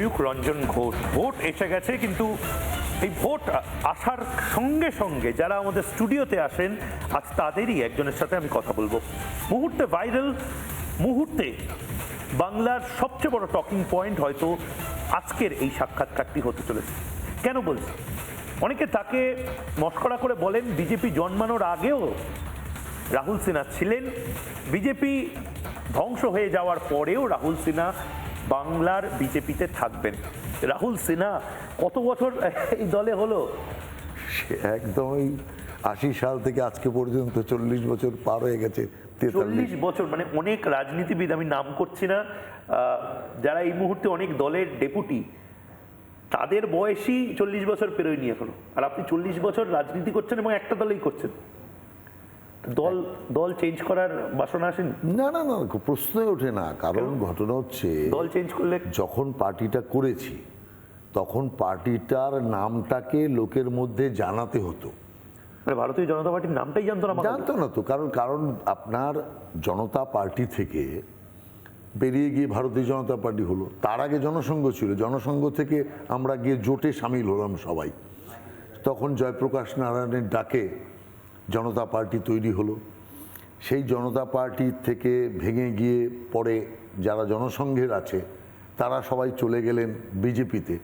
Mayukh Ranjan Ghosh. Vote এসে গেছে, কিন্তু এই ভোট আসার সঙ্গে সঙ্গে যারা আমাদের স্টুডিওতে আসেন আজ তাদেরই একজনের সাথে আমি কথা বলবো। মুহূর্তে ভাইরাল, মুহূর্তে বাংলার সবচেয়ে বড় টকিং পয়েন্ট হয়তো আজকের এই সাক্ষাৎকারটি হতে চলেছে। কেন বলছি? অনেকে তাকে মস্করা করে বলেন বিজেপি জন্মানোর আগেও রাহুল সিনহা ছিলেন, বিজেপি ধ্বংস হয়ে যাওয়ার পরেও রাহুল সিনহা বাংলার বিজেপিতে থাকবেন। রাহুল সিনহা কত বছর এই দলে হলো? সে একদমই 80 সাল থেকে আজকে পর্যন্ত 40 বছর পার হয়ে গেছে। 40 বছর, মানে অনেক রাজনীতিবিদ, আমি নাম করছি না, যারা এই মুহূর্তে অনেক দলের ডেপুটি, তাদের বয়সই 40 বছর পেরোয়নি এখনো। আর আপনি 40 বছর রাজনীতি করছেন এবং একটা দলেই করছেন। দল চেঞ্জ করার বাসনা আসেনি? না না না, প্রশ্নই ওঠে না। কারণ ঘটনা হচ্ছে, দল চেঞ্জ করলে যখন পার্টিটা করেছি তখন পার্টিটার নামটাকে লোকের মধ্যে জানাতে হতো। মানে ভারতীয় জনতা পার্টির নামটাই জানতো না? জানতো না তো। কারণ আপনার জনতা পার্টি থেকে বেরিয়ে গিয়ে ভারতীয় জনতা পার্টি হলো। তার আগে জনসংঘ ছিল, জনসংঘ থেকে আমরা গিয়ে জোটে সামিল হলাম সবাই। তখন জয়প্রকাশ নারায়ণের ডাকে জনতা পার্টি তৈরি হলো। সেই জনতা পার্টি থেকে ভেঙে গিয়ে পরে যারা জনসংঘের আছে তারা সবাই চলে গেলেন বিজেপিতে।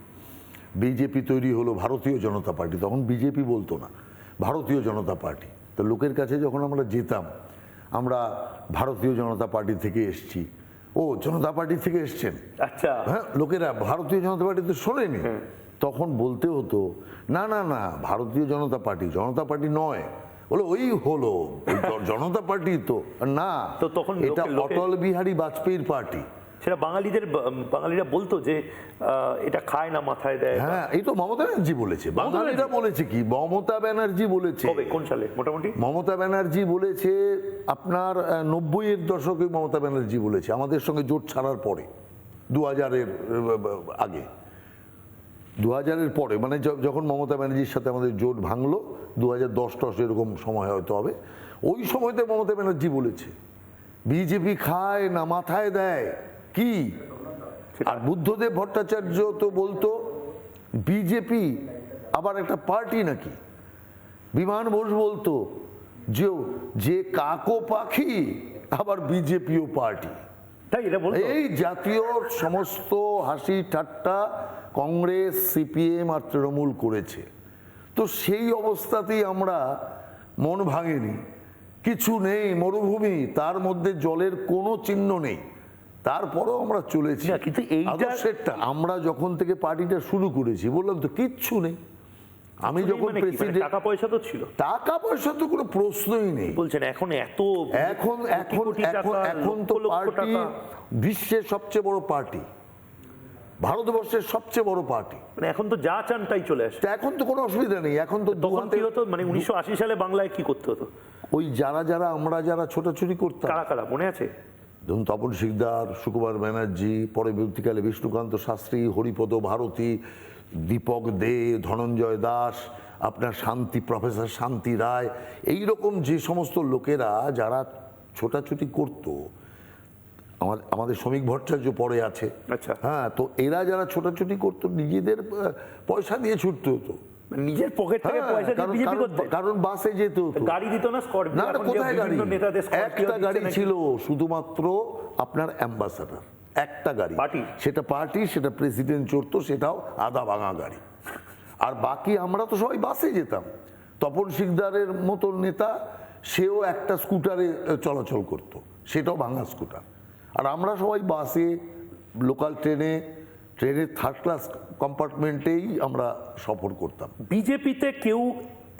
বিজেপি তৈরি হলো ভারতীয় জনতা পার্টি। তখন বিজেপি বলতো না, ভারতীয় জনতা পার্টি। তো লোকের কাছে যখন আমরা যেতাম, আমরা ভারতীয় জনতা পার্টি থেকে এসছি, ও জনতা পার্টি থেকে এসছেন, আচ্ছা, হ্যাঁ, লোকেরা ভারতীয় জনতা পার্টি তো শোনেনি। তখন বলতে হতো না না না, ভারতীয় জনতা পার্টি নয়, বলে ওই হলো জনতা পার্টি। তো না, তো তখন এটা অটল বিহারী বাজপেয়ীর পার্টি। সেটা বাঙালিরা বলতো যে এটা খায় না মাথায় দেয়। হ্যাঁ, এই তো মমতা ব্যানার্জি বলেছে। বাঙালিরা বলেছে কি? মমতা ব্যানার্জি বলেছে। কোন সালে মোটামুটি? মমতা ব্যানার্জি বলেছে আপনার 90-এর দশকে মমতা ব্যানার্জি বলেছে, আমাদের সঙ্গে জোট ছাড়ার পরে, 2000-এর আগে, 2000-এর পরে, মানে যখন মমতা ব্যানার্জির সাথে আমাদের জোট ভাঙলো 2010-10 এরকম সময় হয়তো হবে। ওই সময়তে মমতা ব্যানার্জি বলেছে বিজেপি খায় না মাথায় দেয়। কি? আর বুদ্ধদেব ভট্টাচার্য তো বলতো বিজেপি আবার একটা পার্টি নাকি। বিমান বোস বলতো যে কাকো পাখি আবার বিজেপিও পার্টি। এই জাতীয় সমস্ত হাসি ঠাট্টা কংগ্রেস, সিপিএম আর তৃণমূল করেছে। তো সেই অবস্থাতেই আমরা, মন ভাঙেনি, কিছু নেই, মরুভূমি, তার মধ্যে জলের কোনো চিহ্ন নেই, তারপরেও আমরা চলেছি। কিন্তু আদর্শেরটা আমরা যখন থেকে পার্টিটা শুরু করেছি, বললাম তো কিচ্ছু নেই। আমি যখন প্রেসিডেন্ট, টাকা পয়সা তো ছিল, টাকা পয়সা তো কোনো প্রশ্নই নেই। বলছেন এখন এত, এখন তো পার্টি বিশ্বের সবচেয়ে বড় পার্টি, ভারতবর্ষের সবচেয়ে বড় পার্টি। মানে এখন তো যা চান তাই চলে আসে। এখন তো কোনো অসুবিধা নেই। এখন তো তখন কি হতো, মানে 1980 সালে বাংলায় কি করতে হতো? ওই আমরা যারা ছোটাছুটি করতাম, কারা মনে আছে? ধরুন তপন শিকদার, সুকুমার ব্যানার্জি, পরবর্তীকালে বিষ্ণুকান্ত শাস্ত্রী, হরিপদ ভারতী, দীপক দে, ধনঞ্জয় দাস, আপনার প্রফেসর শান্তি রায়, এইরকম যে সমস্ত লোকেরা যারা ছোটাছুটি করতো, আমাদের শ্রমিক ভট্টাচার্য পরে আছে, আচ্ছা, হ্যাঁ, তো এরা যারা ছোটাছুটি করতো নিজেদের পয়সা দিয়ে ছুটতে হতো, নিজের পকেট থেকে পয়সা দিয়ে বিজেপি করতে। কারণ বাসে যেতে হতো, গাড়ি দিত না, না কোথায় গাড়ি, একটা গাড়ি ছিল শুধুমাত্র আপনার অ্যাম্বাসাডার, একটা গাড়ি, সেটা পার্টি, সেটা প্রেসিডেন্ট চড়তো, সেটাও আধা ভাঙা গাড়ি। আর বাকি আমরা তো সবাই বাসে যেতাম। তপন শিকদারের মতো নেতা, সেও একটা স্কুটারে চলাচল করতো, সেটাও ভাঙা স্কুটার। আর আমরা সবাই বাসে, লোকাল ট্রেনের থার্ড ক্লাস কম্পার্টমেন্টেই আমরা সফর করতাম। বিজেপিতে কেউ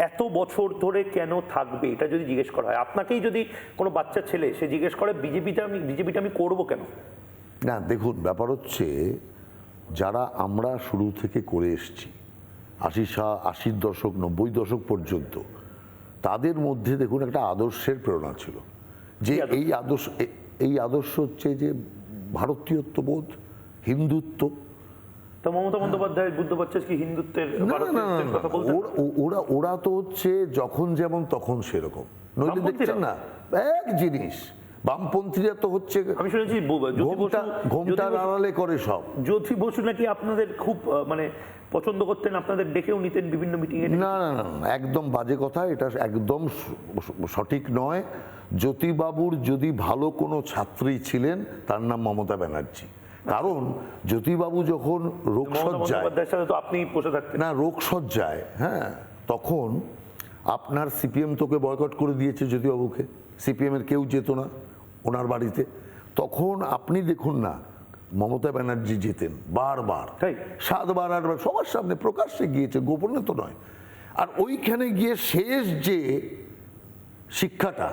এত বছর ধরে কেন থাকবে, এটা যদি জিজ্ঞেস করা হয় আপনাকেই, যদি কোনো বাচ্চা ছেলে সে জিজ্ঞেস করে বিজেপিটা আমি করবো কেন? না দেখুন, ব্যাপার হচ্ছে যারা আমরা শুরু থেকে করে এসছি 80-র দশক 90 দশক পর্যন্ত, তাদের মধ্যে দেখুন একটা আদর্শের প্রেরণা ছিল, যে এই আদর্শ হচ্ছে যে ভারতীয়ত্ববোধ, হিন্দুত্ব। তো মমতা বন্দ্যোপাধ্যায়, বুদ্ধ বাচ্চাস কি হিন্দুত্বের কথা বলতেন? ওরা তো হচ্ছে যখন যেমন তখন সেরকম, নইলে দেখছেন না এক জিনিস, বামপন্থীরা তো হচ্ছে আমি শুনেছি ঘোমটার আড়ালে করে সব। জ্যোতি বসু নাকি আপনাদের খুব মানে পছন্দ করতেন, আপনাদের ডেকেও নিতেন বিভিন্ন মিটিংয়ে। না না না না, একদম বাজে কথা, এটা একদম সঠিক নয়। জ্যোতিবাবুর যদি ভালো কোনো ছাত্রী ছিলেন তার নাম মমতা ব্যানার্জি। কারণ জ্যোতিবাবু যখন রোগসজ্জায়, সাথে তো আপনি বসে থাকতেন না রোগসজ্জায়, হ্যাঁ, তখন আপনার সিপিএম তোকে বয়কট করে দিয়েছে জ্যোতিবাবুকে, সিপিএম এর কেউ যেত না ওনার বাড়িতে। তখন আপনি দেখুন না, মমতা ব্যানার্জি যেতেন বারবার, 7বার 8বার সবার সামনে প্রকাশ্যে গিয়েছে, গোপনে তো নয়। আর ওইখানে গিয়ে শেষ যে শিক্ষাটা,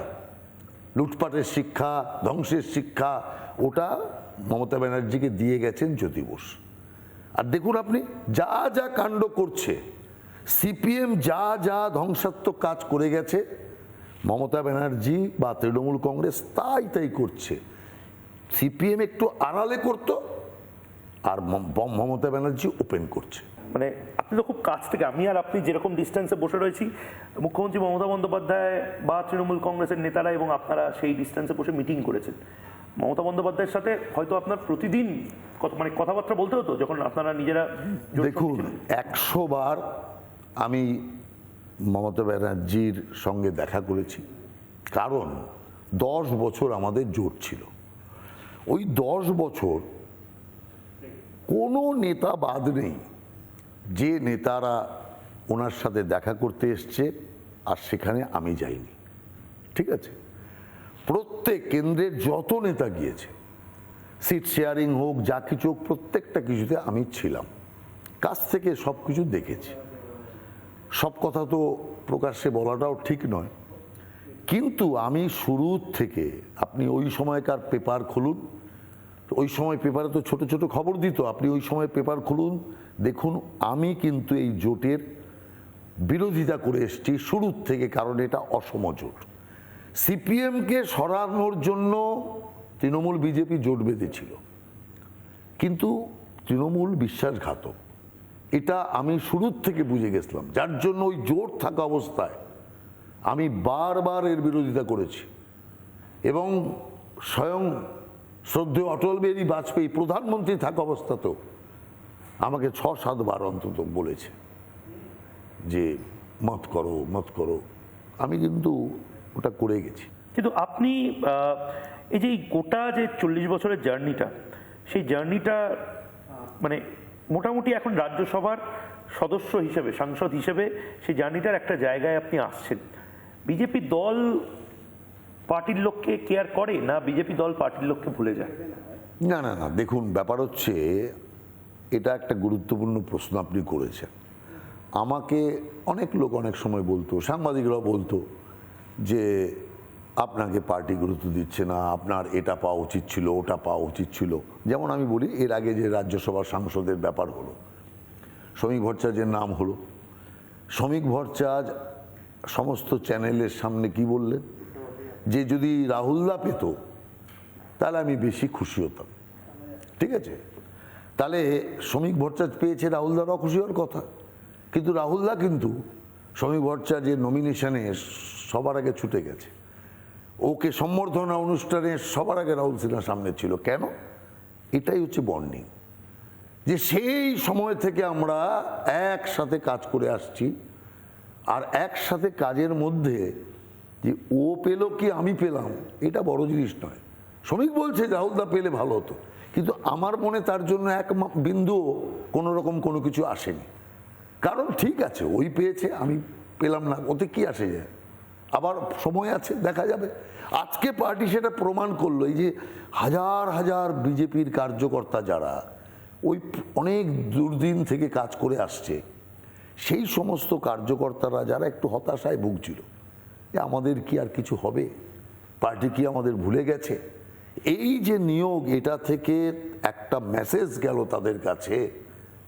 লুটপাটের শিক্ষা, ধ্বংসের শিক্ষা, ওটা মমতা ব্যানার্জিকে দিয়ে গেছেন জ্যোতি বোস। আর দেখুন আপনি যা যা কাণ্ড করছে, সিপিএম যা যা ধ্বংসাত্মক কাজ করে গেছে, মমতা ব্যানার্জি বা তৃণমূল কংগ্রেস তাই তাই করছে। সিপিএম একটু আড়ালে করতো, আর মমতা ব্যানার্জি ওপেন করছে। মানে আপনি তো খুব কাছ থেকে, আমি আর আপনি যেরকম ডিস্টেন্সে বসে রয়েছি, মুখ্যমন্ত্রী মমতা বন্দ্যোপাধ্যায় বা তৃণমূল কংগ্রেসের নেতারা এবং আপনারা সেই ডিস্টেন্সে বসে মিটিং করেছেন। মমতা বন্দ্যোপাধ্যায়ের সাথে হয়তো আপনার প্রতিদিন মানে কথাবার্তা বলতে হতো যখন আপনারা নিজেরা। দেখুন 100 বার আমি মমতা ব্যানার্জির সঙ্গে দেখা করেছি, কারণ 10 বছর আমাদের জোট ছিল। ওই 10 বছর কোনো নেতা বাদ নেই যে নেতারা ওনার সাথে দেখা করতে এসছে আর সেখানে আমি যাইনি, ঠিক আছে? প্রত্যেক কেন্দ্রের যত নেতা গিয়েছে, সিট শেয়ারিং হোক, যা কিছু হোক, প্রত্যেকটা কিছুতে আমি ছিলাম, কাছ থেকে সব কিছু দেখেছি। সব কথা তো প্রকাশ্যে বলাটাও ঠিক নয়, কিন্তু আমি শুরুর থেকে, আপনি ওই সময়কার পেপার খুলুন, ওই সময় পেপারে তো ছোট ছোট খবর দিত, আপনি ওই সময় পেপার খুলুন, দেখুন আমি কিন্তু এই জোটের বিরোধিতা করে এসেছি শুরুর থেকে, কারণ এটা অসম জোট। সিপিএমকে সরানোর জন্য তৃণমূল বিজেপি জোট বেঁধেছিল, কিন্তু তৃণমূল বিশ্বাসঘাতক, এটা আমি শুরুর থেকে বুঝে গেছিলাম, যার জন্য ওই জোট থাকা অবস্থায় আমি বারবার এর বিরোধিতা করেছি। এবং স্বয়ং শ্রদ্ধেয় অটল বিহারী বাজপেয়ী প্রধানমন্ত্রী থাকা অবস্থাতেও আমাকে 6-7 বার অন্তত বলেছে যে মত করো মত করো, আমি কিন্তু ওটা করে গেছি। কিন্তু আপনি এই যে গোটা যে 40 বছরের জার্নিটা, সেই জার্নিটা মানে মোটামুটি এখন রাজ্যসভার সদস্য হিসেবে, সাংসদ হিসেবে সেই জার্নিটার একটা জায়গায় আপনি আসছেন। বিজেপি দল পার্টির লোককে কেয়ার করে না, বিজেপি দল পার্টির লোককে ভুলে যায়? না না না, দেখুন ব্যাপার হচ্ছে, এটা একটা গুরুত্বপূর্ণ প্রশ্ন আপনি করেছেন। আমাকে অনেক লোক অনেক সময় বলতো, সাংবাদিকরাও বলতো যে আপনাকে পার্টি গুরুত্ব দিচ্ছে না, আপনার এটা পাওয়া উচিত ছিল, ওটা পাওয়া উচিত ছিল। যেমন আমি বলি, এর আগে যে রাজ্যসভার সাংসদের ব্যাপার হলো, শ্রমিক ভট্টাচার্যের নাম হলো, শ্রমিক ভট্টাচার্য সমস্ত চ্যানেলের সামনে কি বললেন, যে যদি রাহুলদা পেত তাহলে আমি বেশি খুশি হতাম, ঠিক আছে? তাহলে শ্রমিক ভট্টাচার্য পেয়েছে, রাহুলদারও খুশি হওয়ার কথা, কিন্তু রাহুলদা কিন্তু শ্রমিক ভট্টাচার্যের নমিনেশনে সবার আগে ছুটে গেছে, ওকে সম্বর্ধনা অনুষ্ঠানে সবার আগে রাহুল সিনহার সামনে ছিল। কেন? এটাই হচ্ছে বন্ডিং, যে সেই সময় থেকে আমরা একসাথে কাজ করে আসছি, আর একসাথে কাজের মধ্যে যে ও পেল কি আমি পেলাম, এটা বড় জিনিস নয়। শ্রমিক বলছে রাহুলদা পেলে ভালো হতো, কিন্তু আমার মনে তার জন্য এক বিন্দুও কোনো রকম কোনো কিছু আসেনি। কারণ ঠিক আছে, ওই পেয়েছে আমি পেলাম না, ওতে কি আসে যায়, আবার সময় আছে, দেখা যাবে। আজকে পার্টি সেটা প্রমাণ করলো, এই যে হাজার হাজার বিজেপির কার্যকর্তা যারা ওই অনেক দুর্দিন থেকে কাজ করে আসছে, সেই সমস্ত কার্যকর্তারা যারা একটু হতাশায় ভুগছিল যে আমাদের কি আর কিছু হবে, পার্টি কি আমাদের ভুলে গেছে, এই যে নিয়োগ, এটা থেকে একটা মেসেজ গেল তাদের কাছে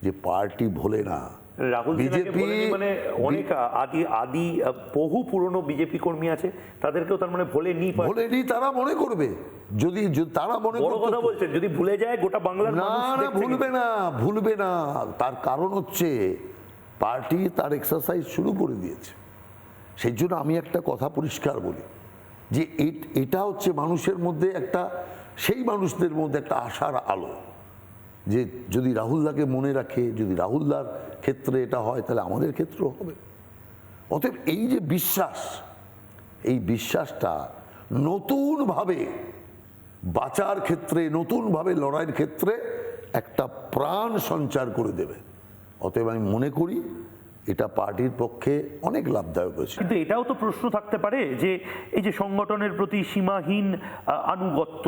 যে পার্টি ভোলে না। রাহুল বিজেপি মানে অনেক আদি বহু পুরনো বিজেপি কর্মী আছে, তাদেরকেও তার মানে ভোলেনি, তারা মনে করবে, যদি তারা মনে বড় কথা বলছেন, যদি ভুলে যায় গোটা বাংলার মানুষ না, ভুলবে না। তার কারণ হচ্ছে পার্টি তার এক্সারসাইজ শুরু করে দিয়েছে। সেই জন্য আমি একটা কথা পরিষ্কার বলি, যে এটা হচ্ছে মানুষের মধ্যে একটা, সেই মানুষদের মধ্যে একটা আশার আলো, যে যদি রাহুলদাকে মনে রাখে, যদি রাহুলদার ক্ষেত্রে এটা হয় তাহলে আমাদের ক্ষেত্রেও হবে। অতএব এই যে বিশ্বাস, এই বিশ্বাসটা নতুনভাবে বাঁচার ক্ষেত্রে, নতুনভাবে লড়াইয়ের ক্ষেত্রে একটা প্রাণ সঞ্চার করে দেবে। অতএব আমি মনে করি এটা পার্টির পক্ষে অনেক লাভদায়ক হয়েছে। কিন্তু এটাও তো প্রশ্ন থাকতে পারে যে এই যে সংগঠনের প্রতি সীমাহীন আনুগত্য,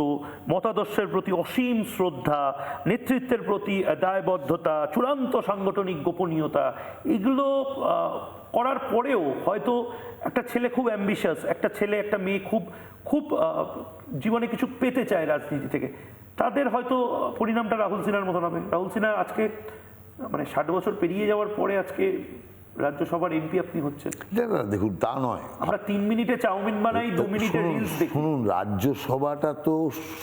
মতাদর্শের প্রতি অসীম শ্রদ্ধা, নেতৃত্বের প্রতি দায়বদ্ধতা, চূড়ান্ত সাংগঠনিক গোপনীয়তা, এগুলো করার পরেও হয়তো একটা ছেলে খুব অ্যাম্বিশাস, একটা ছেলে একটা মেয়ে খুব খুব জীবনে কিছু পেতে চায় রাজনীতি থেকে, তাদের হয়তো পরিণামটা রাহুল সিনহার মতন হবে। রাহুল সিনহা আজকে মানে 60 বছর পেরিয়ে যাওয়ার পরে আজকে রাজ্যসভার এমপি আপনি হচ্ছেন। দেখুন, তা নয়, আমরা 3 মিনিটে চাউমিন বানাই, 2 মিনিটে রিলস দেখি। শুনুন, রাজ্যসভাটা তো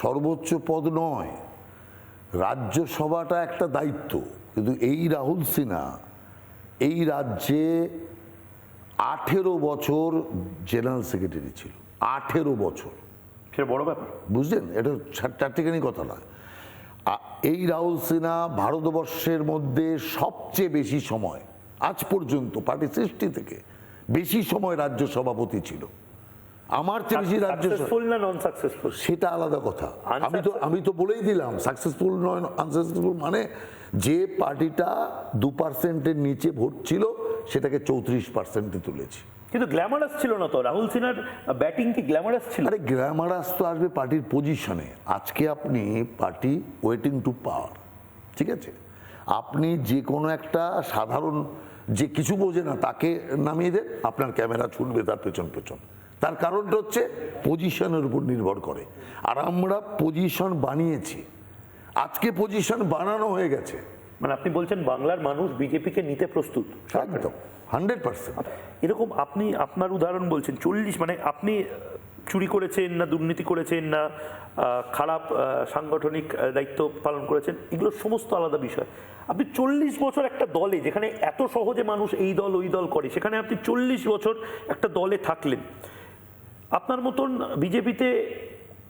সর্বোচ্চ পদ নয়, রাজ্যসভাটা একটা দায়িত্ব। কিন্তু এই রাহুল সিনহা এই রাজ্যে 18 বছর জেনারেল সেক্রেটারি ছিল, 18 বছর। সেটা বড় ব্যাপার, বুঝলেন? এটা চারটিখানি কথা নয়। এই রাহুল সিনহা ভারতবর্ষের মধ্যে সবচেয়ে বেশি সময়, আজ পর্যন্ত পার্টি সৃষ্টি থেকে বেশি সময় রাজ্য সভাপতি ছিল। আমার চেয়ে বেশি রাজ্য, সাকসেসফুল না নন সাকসেসফুল সেটা আলাদা কথা। আমি তো বলেই দিলাম, সাকসেসফুল নয় আনসাকসেসফুল মানে যে পার্টিটা 2%-এর নিচে ভোট ছিল সেটাকে 34%-এ তুলেছি। কিন্তু গ্ল্যামারাস ছিল না তো রাহুল সিনহার ব্যাটিং, কি গ্ল্যামারাস ছিল? আরে গ্ল্যামারাস তো আসবে পার্টির পজিশনে। আজকে আপনি পার্টি ওয়েটিং টু পাওয়ার, ঠিক আছে, আপনি যে কোনো একটা সাধারণ যে কিছু বোঝে না তাকে নামিয়ে দেন, আপনার ক্যামেরা ছুটবে তার পেছন পেছন। তার কারণটা হচ্ছে পজিশনের উপর নির্ভর করে। আর আমরা পজিশন বানিয়েছি, আজকে পজিশন বানানো হয়ে গেছে। মানে আপনি বলছেন বাংলার মানুষ বিজেপিকে নিতে প্রস্তুত? একদম 100%। এরকম আপনি আপনার উদাহরণ বলছেন 40, মানে আপনি চুরি করেছেন না দুর্নীতি করেছেন না খারাপ সাংগঠনিক দায়িত্ব পালন করেছেন, এগুলো সমস্ত আলাদা বিষয়। আপনি 40 বছর একটা দলে, যেখানে এত সহজে মানুষ এই দল ওই দল করে, সেখানে আপনি 40 বছর একটা দলে থাকলেন। আপনার মতন বিজেপিতে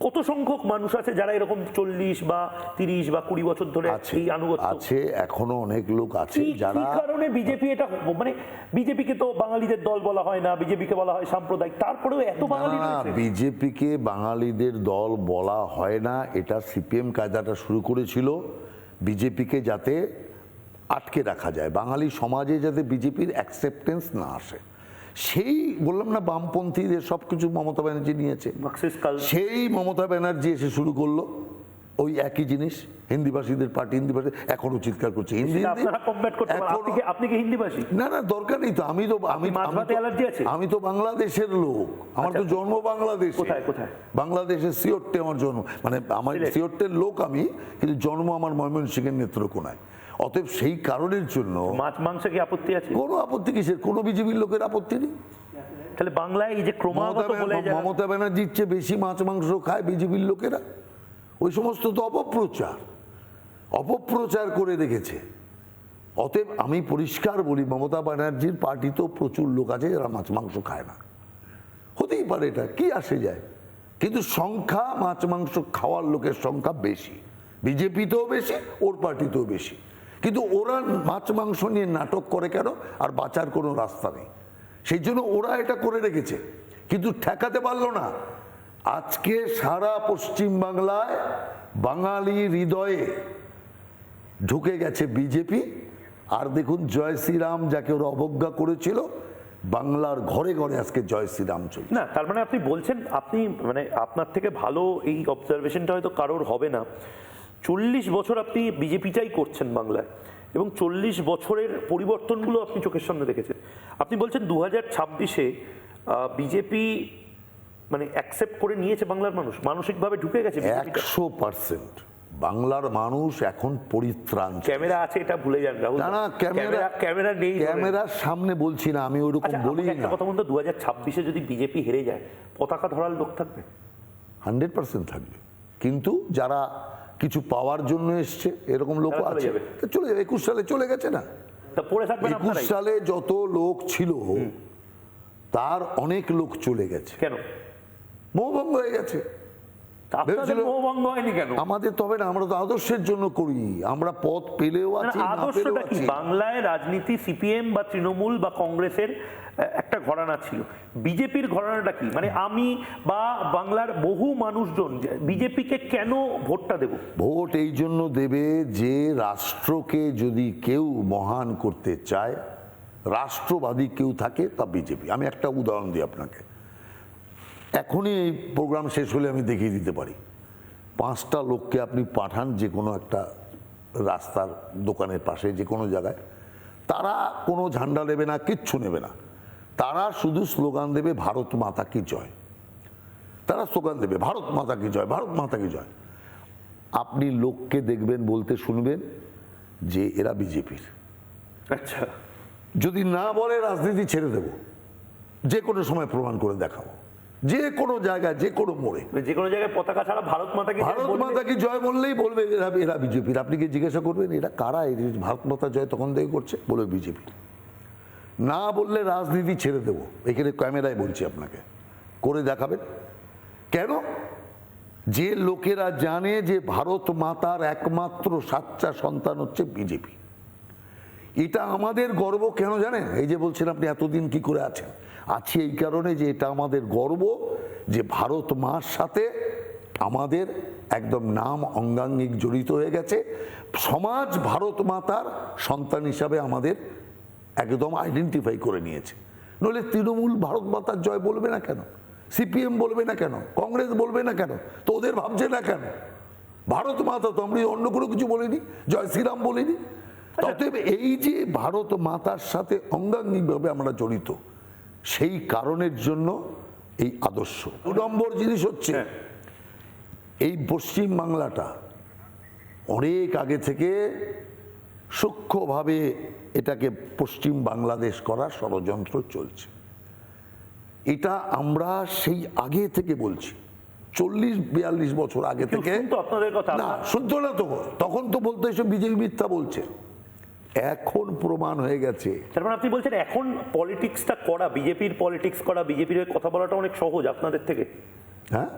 কত সংখ্যক মানুষ আছে যারা এরকম 40 বা 30 বা 20 বছর ধরে এই আনুগত্য আছে? এখনো অনেক লোক আছে যারা, কি কারণে বিজেপি এটা, মানে বিজেপিকে তো বাঙালিদের দল বলা হয় না, বিজেপিকে বলা হয় সাম্প্রদায়িক, তারপরেও এত বাঙালি রয়েছে। বিজেপিকে বাঙালিদের দল বলা হয় না, এটা সিপিএম কায়দাটা শুরু করেছিল বিজেপিকে যাতে আটকে রাখা যায়, বাঙালি সমাজে যাতে বিজেপির অ্যাকসেপ্টেন্স না আসে। সেই বললাম না, বামপন্থীদের সবকিছু মমতা ব্যানার্জি নিয়েছে, সেই মমতা ব্যানার্জি এসে শুরু করলো ওই একই জিনিস, হিন্দিভাষীদের পার্টি, হিন্দিভাষী এখনো চিৎকার করছে হিন্দি। আপনি কি হিন্দিভাষী? না না, দরকার নেই তো। আমি তো বাংলাদেশের লোক, আমার তো জন্ম বাংলাদেশ। বাংলাদেশের সিওট্টে আমার জন্ম, মানে আমার সিওট্টের লোক আমি, কিন্তু জন্ম আমার ময়মনসিংহের নেত্রকোনায়। অতএব সেই কারণের জন্য মাছ মাংস কি আপত্তি আছে? কোনো আপত্তি কিসের? কোনো বিজেপির লোকের আপত্তি নেই। তাহলে বাংলায় এই যে ক্রমাগত বলে মমতা ব্যানার্জির চেয়ে বেশি মাছ মাংস খায় বিজেপির লোকেরা। ওই সমস্ত তো অপপ্রচার করে রেখেছে। অতএব আমি পরিষ্কার বলি, মমতা ব্যানার্জির পার্টি তো প্রচুর লোক আছে যারা মাছ মাংস খায় না, হতেই পারে, এটা কি আসে যায়। কিন্তু সংখ্যা, মাছ মাংস খাওয়ার লোকের সংখ্যা বেশি, বিজেপিতেও বেশি, ওর পার্টিতেও বেশি। কিন্তু ওরা মাছ মাংস নিয়ে নাটক করে কেন? আর বাঁচার কোনো রাস্তা নেই, সেই জন্য ওরা এটা করে রেখেছে, কিন্তু ঠেকাতে পারলো না। আজকে সারা পশ্চিম বাংলায় বাঙালি হৃদয়ে ঢুকে গেছে বিজেপি। আর দেখুন, জয় শ্রীরাম যাকে ওরা অবজ্ঞা করেছিল, বাংলার ঘরে ঘরে আজকে জয় শ্রীরাম চলছে। না, তার মানে আপনি বলছেন, আপনি মানে আপনার থেকে ভালো এই অবজারভেশনটা হয়তো কারোর হবে না। 40 বছর আপনি বিজেপিটাই করছেন বাংলায়, এবং 40 বছরের পরিবর্তনগুলো আপনি চোখের সামনে দেখেছেন। আপনি বলছেন 2026-এ বিজেপি মানে অ্যাকসেপ্ট করে নিয়েছে বাংলার মানুষ, মানসিকভাবে ঢুকে গেছে 100%। বাংলার মানুষ এখন পরিত্রাণ। ক্যামেরা আছে এটা ভুলে যান রাহুল। না, ক্যামেরা নেই, ক্যামেরার সামনে বলছি না, আমি ওইরকম বলি না। একটা কথা বলতে, 2026-এ যদি বিজেপি হেরে যায়, পতাকা ধরার লোক থাকবে? 100% থাকবে, কিন্তু যারা কিছু পাওয়ার জন্য এসছে এরকম লোক আছে, চলে যাবে। 21 সালে চলে গেছে না? 21 সালে যত লোক ছিল তার অনেক লোক চলে গেছে। কেন? মোহভঙ্গ হয়ে গেছে। আপনাদের ভেবেছিল- মোহভঙ্গ হয়নি কেন? আমাদের তবে না, আমরা তো আদর্শের জন্য করি, আমরা পদ পেলেও মানে আছি না পেলেও আদর্শটা কি? আছি। বাংলায় রাজনীতি সিপিএম বা তৃণমূল বা কংগ্রেসের একটা ঘরানা ছিল, বিজেপির ঘরানাটা কি? মানে আমি বা বাংলার বহু মানুষজন বিজেপিকে কেন ভোটটা দেব? ভোট এই জন্য দেবে যে রাষ্ট্রকে যদি কেউ মহান করতে চায়, রাষ্ট্রবাদী কেউ থাকে, তা বিজেপি। আমি একটা উদাহরণ দিই আপনাকে, এখনই এই প্রোগ্রাম শেষ হলে আমি দেখিয়ে দিতে পারি। 5টা লোককে আপনি পাঠান যে কোনো একটা রাস্তার দোকানের পাশে যে কোনো জায়গায়, তারা কোনো ঝান্ডা নেবে না, কিচ্ছু নেবে না, তারা শুধু স্লোগান দেবে ভারত মাতা কি জয়। তারা স্লোগান দেবে ভারত মাতা কি জয়, ভারত মাতা কি জয়। আপনি লোককে দেখবেন বলতে শুনবেন যে এরা বিজেপির। আচ্ছা, যদি না বলে রাজনীতি ছেড়ে দেব, যে কোনো সময় প্রমাণ করে দেখাবো, যে কোনো জায়গায় যে কোনো মোড়ে যে কোনো জায়গায় পতাকা ছাড়া ভারত মাতাকে ভারত মাতা কি জয় বললেই বলবে এরা এরা বিজেপির। আপনি কি জিজ্ঞাসা করবেন এরা কারা, এই ভারত মাতা জয় তখন থেকে করছে, বলবে বিজেপি। না বললে রাজনীতি ছেড়ে দেবো, এখানে ক্যামেরায় বলছি আপনাকে, করে দেখাবেন। কেন? যে লোকেরা জানে যে ভারত মাতার একমাত্র সাচ্চা সন্তান হচ্ছে বিজেপি। এটা আমাদের গর্ব কেন জানেন? এই যে বলছেন আপনি এতদিন কি করে আছেন, আছি এই কারণে যে এটা আমাদের গর্ব যে ভারত মার সাথে আমাদের একদম নাম অঙ্গাঙ্গিক জড়িত হয়ে গেছে। সমাজ ভারত মাতার সন্তান হিসাবে আমাদের একদম আইডেন্টিফাই করে নিয়েছে। নইলে তৃণমূল ভারত মাতার জয় বলবে না কেন, সিপিএম বলবে না কেন, কংগ্রেস বলবে না কেন, তো ওদের ভাবছে না কেন? ভারত মাতা তো আমরা অন্য কোনো কিছু বলিনি, জয় শ্রীরাম বলিনি। অতএব এই যে ভারত মাতার সাথে অঙ্গাঙ্গিকভাবে আমরা জড়িত, সেই কারণের জন্য এই আদর্শ। 2 নম্বর জিনিস হচ্ছে এই পশ্চিম বাংলাটা অনেক আগে থেকে সূক্ষ্মভাবে এটাকে পশ্চিম বাংলাদেশ করার ষড়যন্ত্র চলছে। এটা আমরা সেই আগে থেকে বলছি, 40-42 বছর আগে কেউ থেকে। শুনতো আপনাদের কথা? না, শুনতো না তো, তখন তো বলতো এসব বিজেপি মিথ্যা বলছে। এখন প্রমাণ হয়ে গেছে। তার মানে আপনি বলছেন এখন পলিটিক্সটা করা, বিজেপির পলিটিক্স করা, বিজেপির হয়ে কথা বলাটা অনেক সহজ আপনাদের থেকে? হ্যাঁ,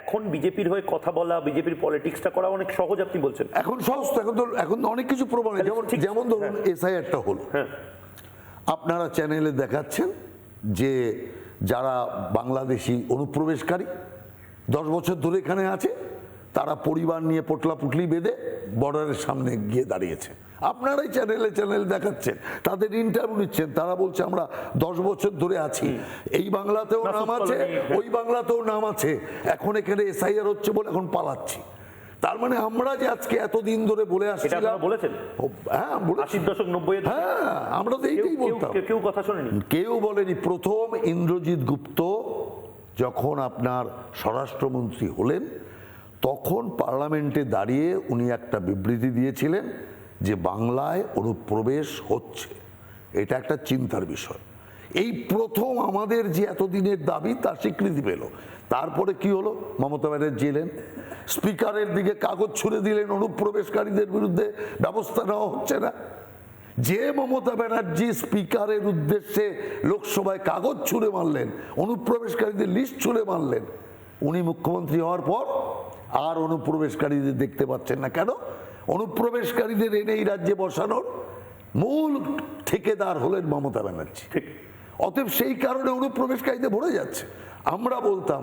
এখন বিজেপির হয়ে কথা বলা, বিজেপির পলিটিক্সটা করা অনেক সহজ আপনি বলছেন? এখন সহজ তো, এখন তো অনেক কিছু প্রমাণ হয়। যেমন ঠিক। যেমন ধরুন এসআইআরটা হলো, হ্যাঁ, আপনারা চ্যানেলে দেখাচ্ছেন যে যারা বাংলাদেশি অনুপ্রবেশকারী 10 বছর ধরে এখানে আছে, তারা পরিবার নিয়ে পোটলা পুটলি বেঁধে বর্ডারের সামনে গিয়ে দাঁড়িয়েছে। আপনারাই চ্যানেলে দেখাচ্ছেন, তাদের ইন্টারভিউ নিচ্ছেন, তারা বলছে আমরা 10 বছর ধরে আছি, এই বাংলাতেও নাম আছে, ওই বাংলাতেও নাম আছে, এখন এখানে এসআইআর হচ্ছে বলে এখন পালাচ্ছি। তার মানে আমরা যে আজকে এতদিন ধরে বলে এটা আসছিলাম, আপনারা বলেছেন হ্যাঁ বলেছি। 80 দশক 90-এর দশক? হ্যাঁ, আমরা তো এইটাই বলতাম। কেউ কথা শোনেনি? কেউ বলেনি। প্রথম ইন্দ্রজিৎ গুপ্ত যখন আপনার স্বরাষ্ট্রমন্ত্রী হলেন, তখন পার্লামেন্টে দাঁড়িয়ে উনি একটা বিবৃতি দিয়েছিলেন যে বাংলায় অনুপ্রবেশ হচ্ছে, এটা একটা চিন্তার বিষয়। এই প্রথম আমাদের যে এতদিনের দাবি তার স্বীকৃতি পেল। তারপরে কি হলো? মমতা ব্যানার্জি এলেন, স্পিকারের দিকে কাগজ ছুড়ে দিলেন, অনুপ্রবেশকারীদের বিরুদ্ধে ব্যবস্থা নেওয়া হচ্ছে না। যে মমতা ব্যানার্জি স্পিকারের উদ্দেশ্যে লোকসভায় কাগজ ছুঁড়ে মারলেন, অনুপ্রবেশকারীদের লিস্ট ছুঁড়ে মারলেন, উনি মুখ্যমন্ত্রী হওয়ার পর আর অনুপ্রবেশকারীদের দেখতে পাচ্ছেন না। কেন? অনুপ্রবেশকারীদের এনে এই রাজ্যে বসানোর মূল ঠিকাদার হলেন মমতা ব্যানার্জি। ঠিক। অতএব সেই কারণে অনুপ্রবেশকারীদের ভরে যাচ্ছে। আমরা বলতাম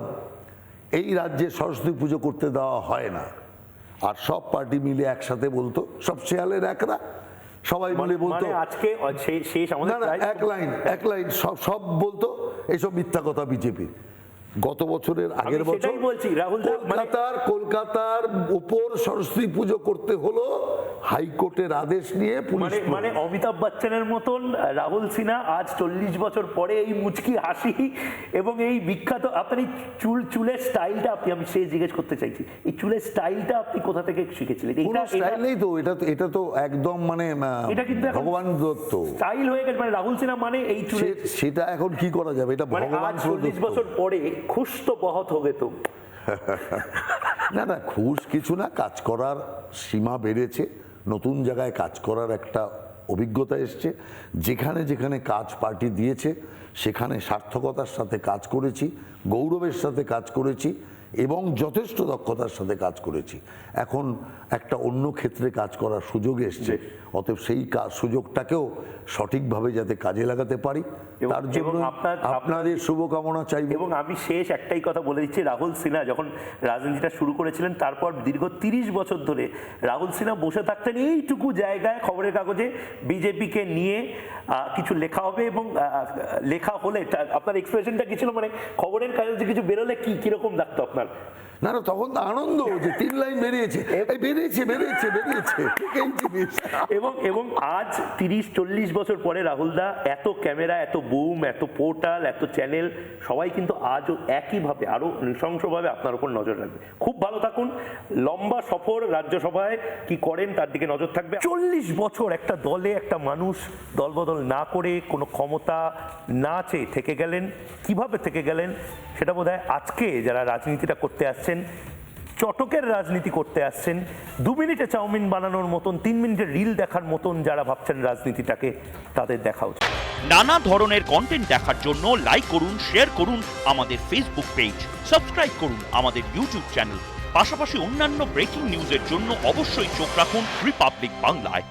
এই রাজ্যে সরস্বতী পুজো করতে দেওয়া হয় না, আর সব পার্টি মিলে একসাথে বলতো, সব শেয়ালের একরা, সবাই মিলে বলতো, মানে আজকে শেষ আমাদের না না, প্রায়- এক লাইন সব বলতো এইসব মিথ্যা কথা বিজেপি। গত বছরের আগের বছর সেটাই বলছি, রাহুল দা, মানে- কলকাতার উপর সরস্বতী পুজো করতে হলো হাইকোর্টের আদেশ নিয়ে পুলিশ। মানে অমিতাভ বচ্চনের মতন রাহুল সিনহা আজ 40 বছর পরে এই মুচকি হাসি এবং এই বিখ্যাত আপনার এই চুলের স্টাইলটা, আমি সেই জিজ্ঞেস করতে চাইছি, এই চুলের স্টাইলটা আপনি কোথা থেকে শিখেছিলেন? কোনো স্টাইল নেই তো, এটা তো একদম মানে এটা কিন্তু এখন ভগবান দত্ত স্টাইল হয়ে গেছে। মানে রাহুল সিনহা মানে এই চুলে, সেটা এখন কি করা যাবে, এটা মানে ভগবান আজ 40 প্রদত্ত। বছর পরে খুশ তো বহুত হবে তো। না না, ঘুষ কিছু না, কাজ করার সীমা বেড়েছে, নতুন জায়গায় কাজ করার একটা অভিজ্ঞতা এসছে, যেখানে যেখানে কাজ পার্টি দিয়েছে সেখানে সার্থকতার সাথে কাজ করেছি, গৌরবের সাথে কাজ করেছি এবং যথেষ্ট দক্ষতার সাথে কাজ করেছি। এখন একটা অন্য ক্ষেত্রে কাজ করার সুযোগ এসছে, অতএব সেই সুযোগটাকেও সঠিকভাবে যাতে কাজে লাগাতে পারি তার জন্য আপনাদের শুভকামনা চাইব। এবং আমি শেষ একটাই কথা বলে দিচ্ছি, রাহুল সিনহা যখন রাজনীতিটা শুরু করেছিলেন তারপর দীর্ঘ 30 বছর ধরে রাহুল সিনহা বসে থাকতেন এইটুকু জায়গায় খবরের কাগজে বিজেপিকে নিয়ে কিছু লেখা হবে এবং লেখা হলে আপনার এক্সপ্রেশনটা কি ছিল, মানে খবরের কাগজে কিছু বেরোলে কিরকম লাগতো আপনার? না না, তখন তো আনন্দ যে 3 লাইন বেরিয়েছে, বেরিয়েছে বেরিয়েছে বেরিয়েছে। এবং আজ 30-40 বছর পরে রাহুলদা এত ক্যামেরা, এত বুম, এত পোর্টাল, এত চ্যানেল, সবাই কিন্তু আজও একইভাবে আরো নৃশংসভাবে আপনার উপর নজর রাখবে। খুব ভালো থাকুন, লম্বা সফর, রাজ্যসভায় কি করেন তার দিকে নজর থাকবে। 40 বছর একটা দলে একটা মানুষ দলবদল না করে কোনো ক্ষমতা না চেয়ে থেকে গেলেন, কিভাবে থেকে গেলেন সেটা বোধহয় আজকে যারা রাজনীতিটা করতে আসছেন, চটকের রাজনীতি করতে আসছেন, 2 মিনিটে চাউমিন বানানোর মতন, 3 মিনিটের রিল দেখার মতন যারা ভাবছেন রাজনীতিটাকে, তাদের দেখা উচিত। নানা ধরনের কন্টেন্ট দেখার জন্য লাইক করুন, শেয়ার করুন আমাদের ফেসবুক পেজ, সাবস্ক্রাইব করুন আমাদের ইউটিউব চ্যানেল। পাশাপাশি অন্যান্য ব্রেকিং নিউজের জন্য অবশ্যই চোখ রাখুন রিপাবলিক বাংলায়।